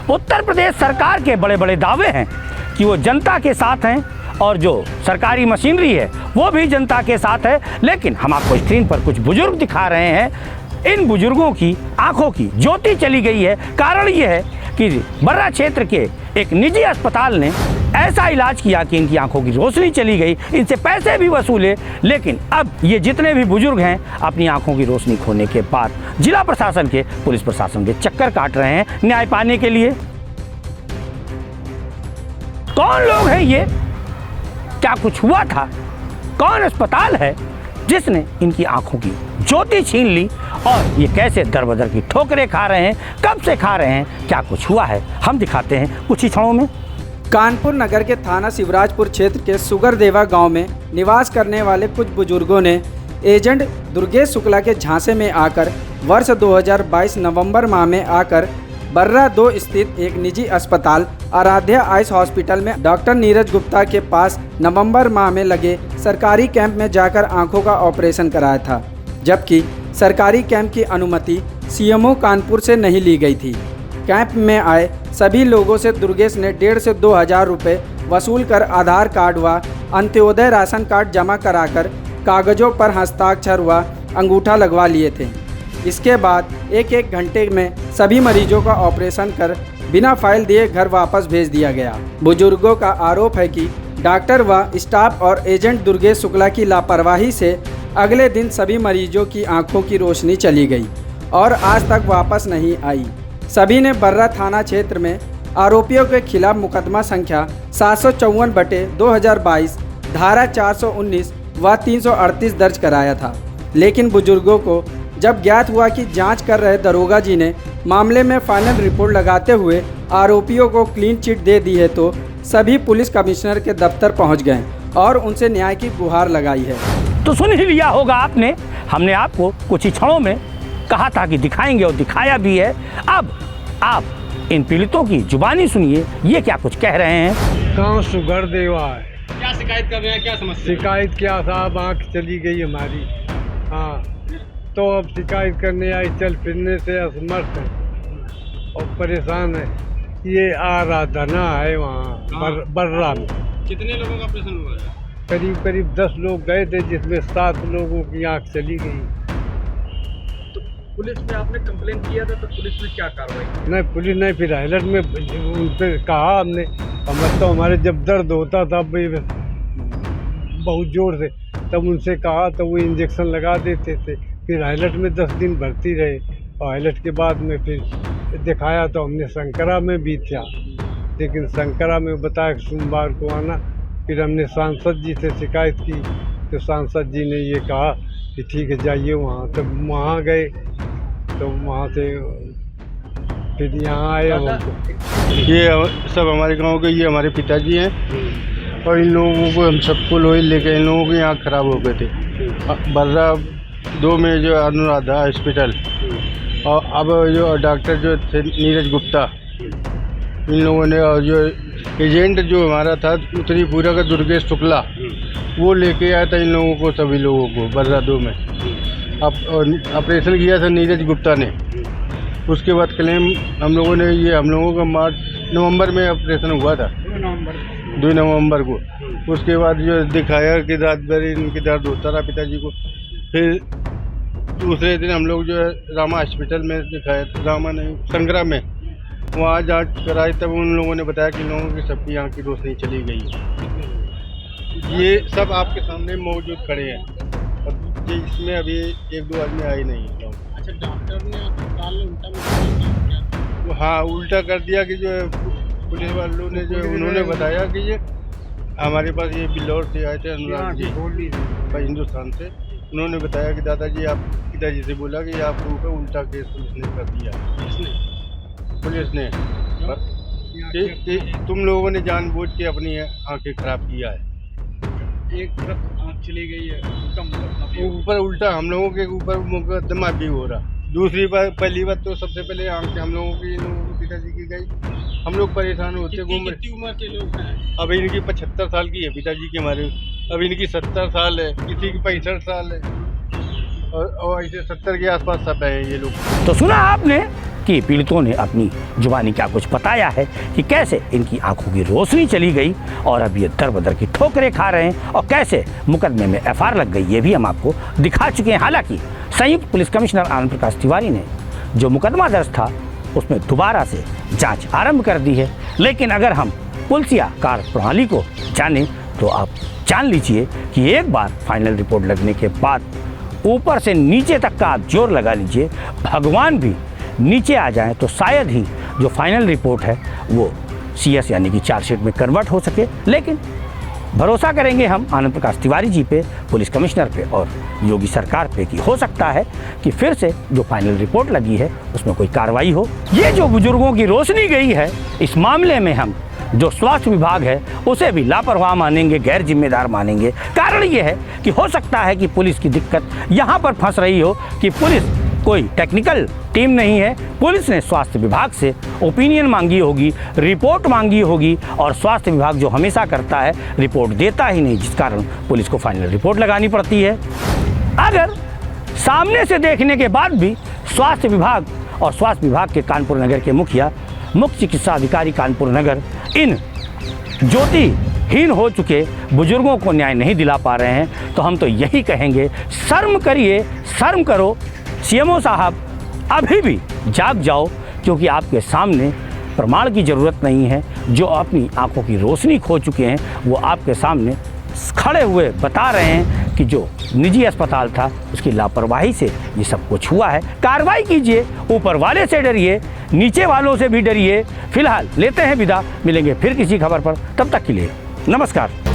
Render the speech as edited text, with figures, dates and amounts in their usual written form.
उत्तर प्रदेश सरकार के बड़े बड़े दावे हैं कि वो जनता के साथ हैं और जो सरकारी मशीनरी है वो भी जनता के साथ है, लेकिन हम आपको स्क्रीन पर कुछ बुजुर्ग दिखा रहे हैं। इन बुजुर्गों की आंखों की ज्योति चली गई है। कारण ये है कि बर्रा क्षेत्र के एक निजी अस्पताल ने ऐसा इलाज किया कि इनकी आंखों की रोशनी चली गई, इनसे पैसे भी वसूले, लेकिन अब ये जितने भी बुजुर्ग हैं अपनी आंखों की रोशनी खोने के बाद जिला प्रशासन के, पुलिस प्रशासन के चक्कर काट रहे हैं न्याय पाने के लिए। कौन लोग हैं ये, क्या कुछ हुआ था, कौन अस्पताल है जिसने इनकी आंखों की ज्योति छीन ली और ये कैसे दर बदर की ठोकरें खा रहे हैं, कब से खा रहे हैं, क्या कुछ हुआ है, हम दिखाते हैं कुछ ही क्षणों में। कानपुर नगर के थाना शिवराजपुर क्षेत्र के सुगरदेवा गांव में निवास करने वाले कुछ बुजुर्गों ने एजेंट दुर्गेश शुक्ला के झांसे में आकर वर्ष 2022 नवंबर माह में आकर बर्रा 2 स्थित एक निजी अस्पताल आराध्या आइस हॉस्पिटल में डॉक्टर नीरज गुप्ता के पास नवंबर माह में लगे सरकारी कैंप में जाकर आंखों का ऑपरेशन कराया था, जबकि सरकारी कैंप की अनुमति सीएमओ कानपुर से नहीं ली गई थी। कैंप में आए सभी लोगों से दुर्गेश ने 1,500 से 2,000 रुपये वसूल कर आधार कार्ड व अंत्योदय राशन कार्ड जमा कराकर कागजों पर हस्ताक्षर व अंगूठा लगवा लिए थे। इसके बाद एक घंटे में सभी मरीजों का ऑपरेशन कर बिना फाइल दिए घर वापस भेज दिया गया। बुजुर्गों का आरोप है कि डॉक्टर व स्टाफ और एजेंट दुर्गेश शुक्ला की लापरवाही से अगले दिन सभी मरीजों की आंखों की रोशनी चली गई और आज तक वापस नहीं आई। सभी ने बर्रा थाना क्षेत्र में आरोपियों के खिलाफ मुकदमा संख्या 754/2022 धारा 419 व 338 दर्ज कराया था, लेकिन बुजुर्गों को जब ज्ञात हुआ कि जांच कर रहे दरोगा जी ने मामले में फाइनल रिपोर्ट लगाते हुए आरोपियों को क्लीन चिट दे दी है, तो सभी पुलिस कमिश्नर के दफ्तर पहुंच गए और उनसे न्याय की गुहार लगाई है। तो सुन ही लिया होगा आपने, हमने आपको कुछ ही क्षणों में कहा था कि दिखाएंगे और दिखाया भी है। अब आप इन पीड़ितों की जुबानी सुनिए, ये क्या कुछ कह रहे हैं। गाँव सुगरदेवा है। क्या शिकायत कर रहे हैं, क्या समस्या? शिकायत क्या साहब, आँख चली गई हमारी। हाँ, तो अब शिकायत करने आई, चल फिरने से असमर्थ है और परेशान है। ये आराधना है वहाँ बर्रा में। कितने लोगों का ऑपरेशन हुआ है? करीब 10 लोग गए थे, जिसमें 7 लोगों की आँख चली गई। तो पुलिस में आपने कंप्लेंट किया था, तो पुलिस ने क्या कार्रवाई? नहीं, पुलिस नहीं, फिर हाईलाइट में उन पर कहा हमने, तो हमारे जब दर्द होता था बहुत ज़ोर से, तब उनसे कहा तो वो इंजेक्शन लगा देते थे। फिर हाईलाइट में 10 दिन भर्ती रहे और हाईलाइट के बाद में फिर दिखाया तो हमने शंकरा में भी था, लेकिन शंकरा में बताया कि सोमवार को आना। फिर हमने सांसद जी से शिकायत की तो सांसद जी ने ये कहा कि ठीक है जाइए वहाँ। तब वहाँ गए तो वहाँ से फिर यहाँ आए। ये सब हमारे गांव के, ये हमारे पिताजी हैं और इन लोगों को हम सबको लोही लेके, इन लोगों की आँख खराब हो गए थे बर्रा 2 में जो अनुराधा हॉस्पिटल। और अब जो डॉक्टर जो थे नीरज गुप्ता, इन लोगों ने, और जो एजेंट जो हमारा था उत्तरीपुरा का दुर्गेश शुक्ला, वो लेके आया था इन लोगों को, सभी लोगों को बर्रा 2 में। अब ऑपरेशन किया था नीरज गुप्ता ने। उसके बाद क्लेम हम लोगों ने, ये हम लोगों का नवंबर में ऑपरेशन हुआ था, 2 नवंबर को। उसके बाद जो दिखाया कि रात भर इनकी दर्द होता रहा पिताजी को। फिर दूसरे दिन हम लोग जो है रामा हॉस्पिटल में दिखाया, रामा नहीं संगरा में, वहाँ जांच कराई। तब उन लोगों ने बताया कि लोगों की सबकी आँख की रोशनी चली गई है। ये सब आपके सामने मौजूद खड़े हैं और इसमें अभी 1-2 आदमी आए नहीं है। अच्छा, डॉक्टर ने अस्पताल में उल्टा? हाँ, उल्टा कर दिया कि जो पुलिस वालों ने, जो उन्होंने बताया कि ये हमारे पास ये बिल्लौर से आए थे, अनुराग जी हिंदुस्तान से। उन्होंने बताया कि दादाजी, आप पिताजी से बोला कि आपके ऊपर उल्टा केस पुलिस ने कर दिया। पुलिस ने कि तुम लोगों ने जानबूझ के अपनी आंखें खराब किया है। एक तरफ आँख चली गई है, ऊपर उल्टा हम लोगों के ऊपर मुकदमा भी हो रहा। दूसरी बार, पहली बात तो सबसे पहले आंखें हम लोगों की, इन लोगों के पिताजी की गई। हम लोग परेशान होते घूम रहे। कितनी उम्र के लोग हैं? अब इनकी 75 साल की है पिताजी के हमारे, अब इनकी 70 साल है, किसी की 65 साल है और ऐसे 70 के आसपास सब है ये लोग। तो सुना आपने कि पीड़ितों ने अपनी जुबानी क्या कुछ बताया है कि कैसे इनकी आंखों की रोशनी चली गई और अब ये दर बदर की ठोकरें खा रहे हैं और कैसे मुकदमे में एफआईआर लग गई, ये भी हम आपको दिखा चुके हैं। हालांकि संयुक्त पुलिस कमिश्नर आनंद प्रकाश तिवारी ने जो मुकदमा दर्ज था उसमें दोबारा से जांच आरंभ कर दी है। लेकिन अगर हम पुलिसिया कार्य प्रणाली को जानें तो आप जान लीजिए कि एक बार फाइनल रिपोर्ट लगने के बाद ऊपर से नीचे तक का आप जोर लगा लीजिए, भगवान भी नीचे आ जाए तो शायद ही जो फाइनल रिपोर्ट है वो CS यानी कि चार्जशीट में कन्वर्ट हो सके। लेकिन भरोसा करेंगे हम आनंद प्रकाश तिवारी जी पे, पुलिस कमिश्नर पे और योगी सरकार पे कि हो सकता है कि फिर से जो फाइनल रिपोर्ट लगी है उसमें कोई कार्रवाई हो। ये जो बुजुर्गों की रोशनी गई है, इस मामले में हम जो स्वास्थ्य विभाग है उसे भी लापरवाह मानेंगे, गैर जिम्मेदार मानेंगे। कारण ये है कि हो सकता है कि पुलिस की दिक्कत यहाँ पर फंस रही हो कि पुलिस कोई टेक्निकल टीम नहीं है। पुलिस ने स्वास्थ्य विभाग से ओपिनियन मांगी होगी, रिपोर्ट मांगी होगी और स्वास्थ्य विभाग जो हमेशा करता है रिपोर्ट देता ही नहीं, जिस कारण पुलिस को फाइनल रिपोर्ट लगानी पड़ती है। अगर सामने से देखने के बाद भी स्वास्थ्य विभाग और स्वास्थ्य विभाग के कानपुर नगर के मुखिया, मुख्य चिकित्सा अधिकारी कानपुर नगर इन ज्योतिहीन हो चुके बुजुर्गों को न्याय नहीं दिला पा रहे हैं तो हम तो यही कहेंगे, शर्म करिए, शर्म करो। CMO साहब अभी भी जाग जाओ, क्योंकि आपके सामने प्रमाण की ज़रूरत नहीं है। जो अपनी आंखों की रोशनी खो चुके हैं वो आपके सामने खड़े हुए बता रहे हैं कि जो निजी अस्पताल था उसकी लापरवाही से ये सब कुछ हुआ है। कार्रवाई कीजिए, ऊपर वाले से डरिए, नीचे वालों से भी डरिए। फिलहाल लेते हैं विदा, मिलेंगे फिर किसी खबर पर, तब तक के लिए नमस्कार।